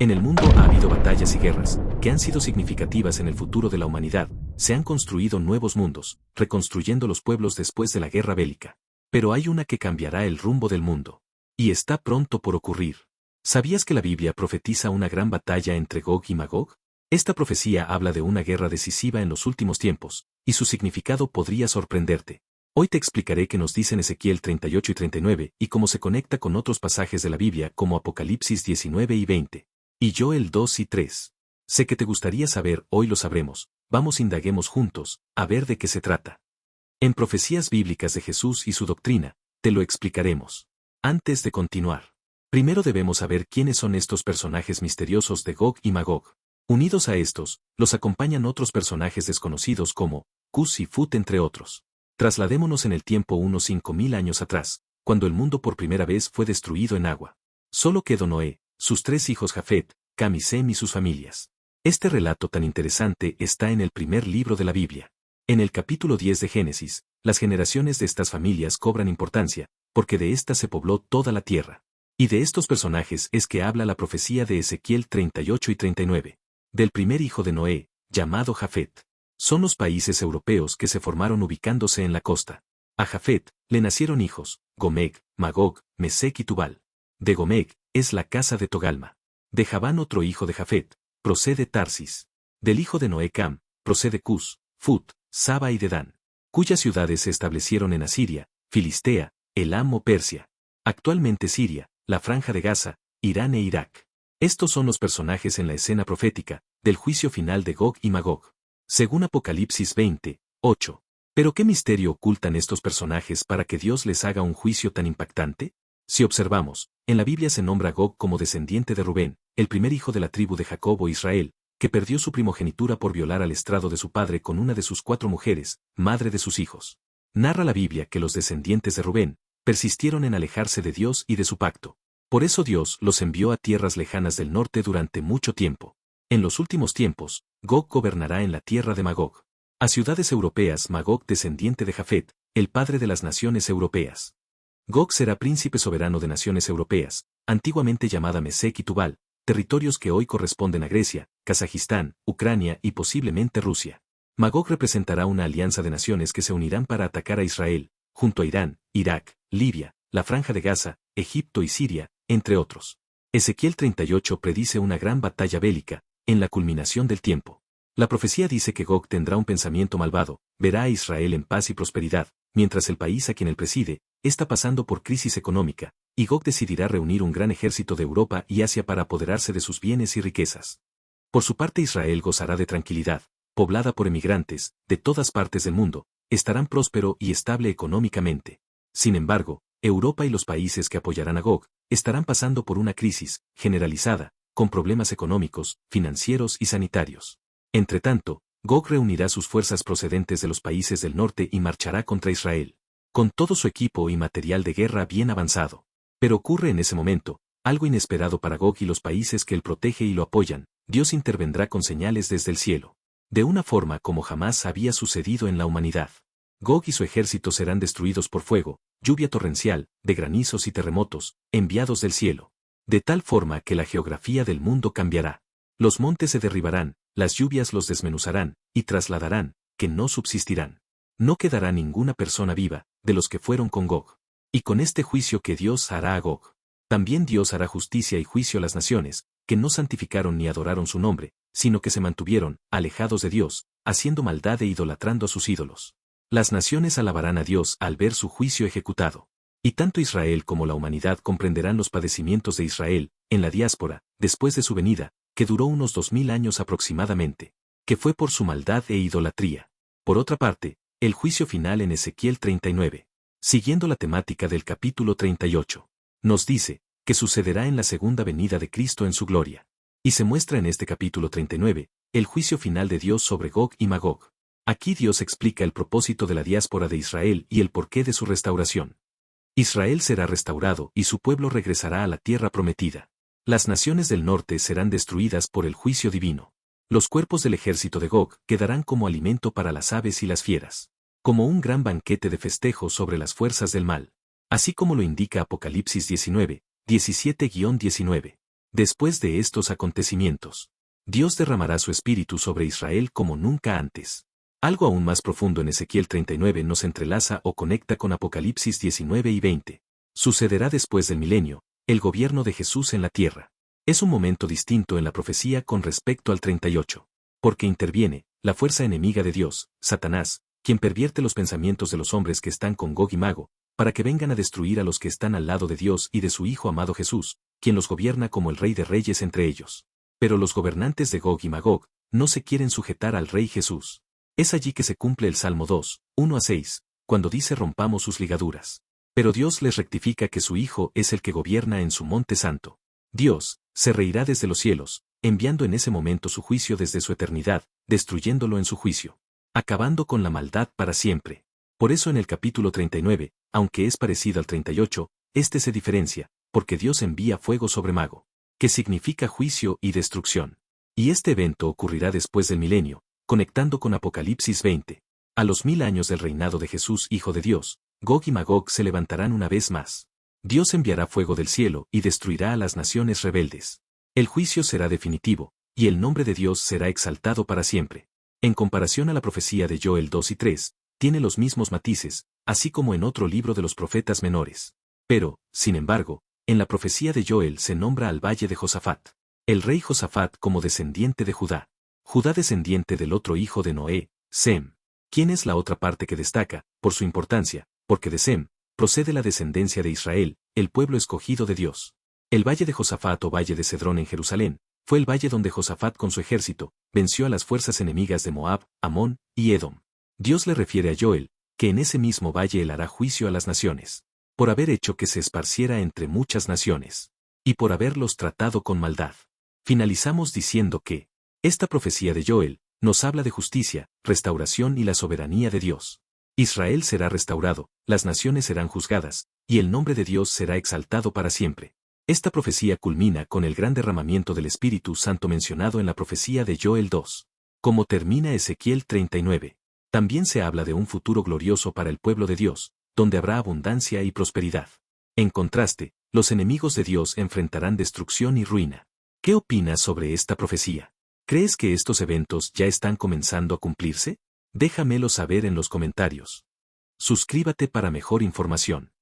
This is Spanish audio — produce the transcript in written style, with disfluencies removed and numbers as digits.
En el mundo ha habido batallas y guerras, que han sido significativas en el futuro de la humanidad. Se han construido nuevos mundos, reconstruyendo los pueblos después de la guerra bélica. Pero hay una que cambiará el rumbo del mundo. Y está pronto por ocurrir. ¿Sabías que la Biblia profetiza una gran batalla entre Gog y Magog? Esta profecía habla de una guerra decisiva en los últimos tiempos, y su significado podría sorprenderte. Hoy te explicaré qué nos dicen Ezequiel 38 y 39 y cómo se conecta con otros pasajes de la Biblia como Apocalipsis 19 y 20. Y Joel 2 y 3. Sé que te gustaría saber, hoy lo sabremos, vamos indaguemos juntos, a ver de qué se trata. En Profecías Bíblicas de Jesús y su doctrina, te lo explicaremos. Antes de continuar, primero debemos saber quiénes son estos personajes misteriosos de Gog y Magog. Unidos a estos, los acompañan otros personajes desconocidos como Cus y Fut entre otros. Trasladémonos en el tiempo unos 5000 años atrás, cuando el mundo por primera vez fue destruido en agua. Solo quedó Noé, sus 3 hijos Jafet, Cam y Sem y sus familias. Este relato tan interesante está en el primer libro de la Biblia. En el capítulo 10 de Génesis, las generaciones de estas familias cobran importancia, porque de estas se pobló toda la tierra. Y de estos personajes es que habla la profecía de Ezequiel 38 y 39. Del primer hijo de Noé, llamado Jafet. Son los países europeos que se formaron ubicándose en la costa. A Jafet le nacieron hijos, Gomeg, Magog, Mesec y Tubal. De Gomeg es la casa de Togalma. De Javán otro hijo de Jafet, procede Tarsis. Del hijo de Noé Cam, procede Cus, Fut, Saba y Dedán, cuyas ciudades se establecieron en Asiria, Filistea, Elam o Persia. Actualmente Siria, la Franja de Gaza, Irán e Irak. Estos son los personajes en la escena profética, del juicio final de Gog y Magog. Según Apocalipsis 20, 8. ¿Pero qué misterio ocultan estos personajes para que Dios les haga un juicio tan impactante? Si observamos, en la Biblia se nombra a Gog como descendiente de Rubén, el primer hijo de la tribu de Jacob o Israel, que perdió su primogenitura por violar al estrado de su padre con una de sus 4 mujeres, madre de sus hijos. Narra la Biblia que los descendientes de Rubén persistieron en alejarse de Dios y de su pacto. Por eso Dios los envió a tierras lejanas del norte durante mucho tiempo. En los últimos tiempos, Gog gobernará en la tierra de Magog. A ciudades europeas Magog descendiente de Jafet, el padre de las naciones europeas. Gog será príncipe soberano de naciones europeas, antiguamente llamada Mesec y Tubal, territorios que hoy corresponden a Grecia, Kazajistán, Ucrania y posiblemente Rusia. Magog representará una alianza de naciones que se unirán para atacar a Israel, junto a Irán, Irak, Libia, la Franja de Gaza, Egipto y Siria, entre otros. Ezequiel 38 predice una gran batalla bélica, en la culminación del tiempo. La profecía dice que Gog tendrá un pensamiento malvado, verá a Israel en paz y prosperidad, mientras el país a quien él preside, está pasando por crisis económica, y Gog decidirá reunir un gran ejército de Europa y Asia para apoderarse de sus bienes y riquezas. Por su parte Israel gozará de tranquilidad, poblada por emigrantes, de todas partes del mundo, estarán próspero y estable económicamente. Sin embargo, Europa y los países que apoyarán a Gog, estarán pasando por una crisis, generalizada, con problemas económicos, financieros y sanitarios. Entretanto, Gog reunirá sus fuerzas procedentes de los países del norte y marchará contra Israel, con todo su equipo y material de guerra bien avanzado. Pero ocurre en ese momento, algo inesperado para Gog y los países que él protege y lo apoyan. Dios intervendrá con señales desde el cielo, de una forma como jamás había sucedido en la humanidad. Gog y su ejército serán destruidos por fuego, lluvia torrencial, de granizos y terremotos, enviados del cielo. De tal forma que la geografía del mundo cambiará. Los montes se derribarán, las lluvias los desmenuzarán, y trasladarán, que no subsistirán. No quedará ninguna persona viva, de los que fueron con Gog. Y con este juicio que Dios hará a Gog. También Dios hará justicia y juicio a las naciones, que no santificaron ni adoraron su nombre, sino que se mantuvieron, alejados de Dios, haciendo maldad e idolatrando a sus ídolos. Las naciones alabarán a Dios al ver su juicio ejecutado. Y tanto Israel como la humanidad comprenderán los padecimientos de Israel, en la diáspora, después de su venida, que duró unos 2000 años aproximadamente, que fue por su maldad e idolatría. Por otra parte, el juicio final en Ezequiel 39, siguiendo la temática del capítulo 38, nos dice, que sucederá en la segunda venida de Cristo en su gloria. Y se muestra en este capítulo 39, el juicio final de Dios sobre Gog y Magog. Aquí Dios explica el propósito de la diáspora de Israel y el porqué de su restauración. Israel será restaurado y su pueblo regresará a la tierra prometida. Las naciones del norte serán destruidas por el juicio divino. Los cuerpos del ejército de Gog quedarán como alimento para las aves y las fieras, como un gran banquete de festejo sobre las fuerzas del mal, así como lo indica Apocalipsis 19, 17-19. Después de estos acontecimientos, Dios derramará su espíritu sobre Israel como nunca antes. Algo aún más profundo en Ezequiel 39 nos entrelaza o conecta con Apocalipsis 19 y 20. Sucederá después del milenio, el gobierno de Jesús en la tierra. Es un momento distinto en la profecía con respecto al 38. Porque interviene, la fuerza enemiga de Dios, Satanás, quien pervierte los pensamientos de los hombres que están con Gog y Mago, para que vengan a destruir a los que están al lado de Dios y de su Hijo amado Jesús, quien los gobierna como el Rey de Reyes entre ellos. Pero los gobernantes de Gog y Magog no se quieren sujetar al Rey Jesús. Es allí que se cumple el Salmo 2, 1 a 6, cuando dice rompamos sus ligaduras. Pero Dios les rectifica que su Hijo es el que gobierna en su monte santo. Dios se reirá desde los cielos, enviando en ese momento su juicio desde su eternidad, destruyéndolo en su juicio, acabando con la maldad para siempre. Por eso en el capítulo 39, aunque es parecido al 38, este se diferencia, porque Dios envía fuego sobre Mago, que significa juicio y destrucción. Y este evento ocurrirá después del milenio, conectando con Apocalipsis 20. A los 1000 años del reinado de Jesús Hijo de Dios, Gog y Magog se levantarán una vez más. Dios enviará fuego del cielo y destruirá a las naciones rebeldes. El juicio será definitivo, y el nombre de Dios será exaltado para siempre. En comparación a la profecía de Joel 2 y 3, tiene los mismos matices, así como en otro libro de los profetas menores. Pero, sin embargo, en la profecía de Joel se nombra al valle de Josafat, el rey Josafat como descendiente de Judá. Judá descendiente del otro hijo de Noé, Sem. ¿Quién es la otra parte que destaca, por su importancia? Porque de Sem procede la descendencia de Israel, el pueblo escogido de Dios. El valle de Josafat o valle de Cedrón en Jerusalén, fue el valle donde Josafat con su ejército, venció a las fuerzas enemigas de Moab, Amón y Edom. Dios le refiere a Joel, que en ese mismo valle él hará juicio a las naciones, por haber hecho que se esparciera entre muchas naciones, y por haberlos tratado con maldad. Finalizamos diciendo que, esta profecía de Joel, nos habla de justicia, restauración y la soberanía de Dios. Israel será restaurado, las naciones serán juzgadas, y el nombre de Dios será exaltado para siempre. Esta profecía culmina con el gran derramamiento del Espíritu Santo mencionado en la profecía de Joel 2. Como termina Ezequiel 39. También se habla de un futuro glorioso para el pueblo de Dios, donde habrá abundancia y prosperidad. En contraste, los enemigos de Dios enfrentarán destrucción y ruina. ¿Qué opinas sobre esta profecía? ¿Crees que estos eventos ya están comenzando a cumplirse? Déjamelo saber en los comentarios. Suscríbete para mejor información.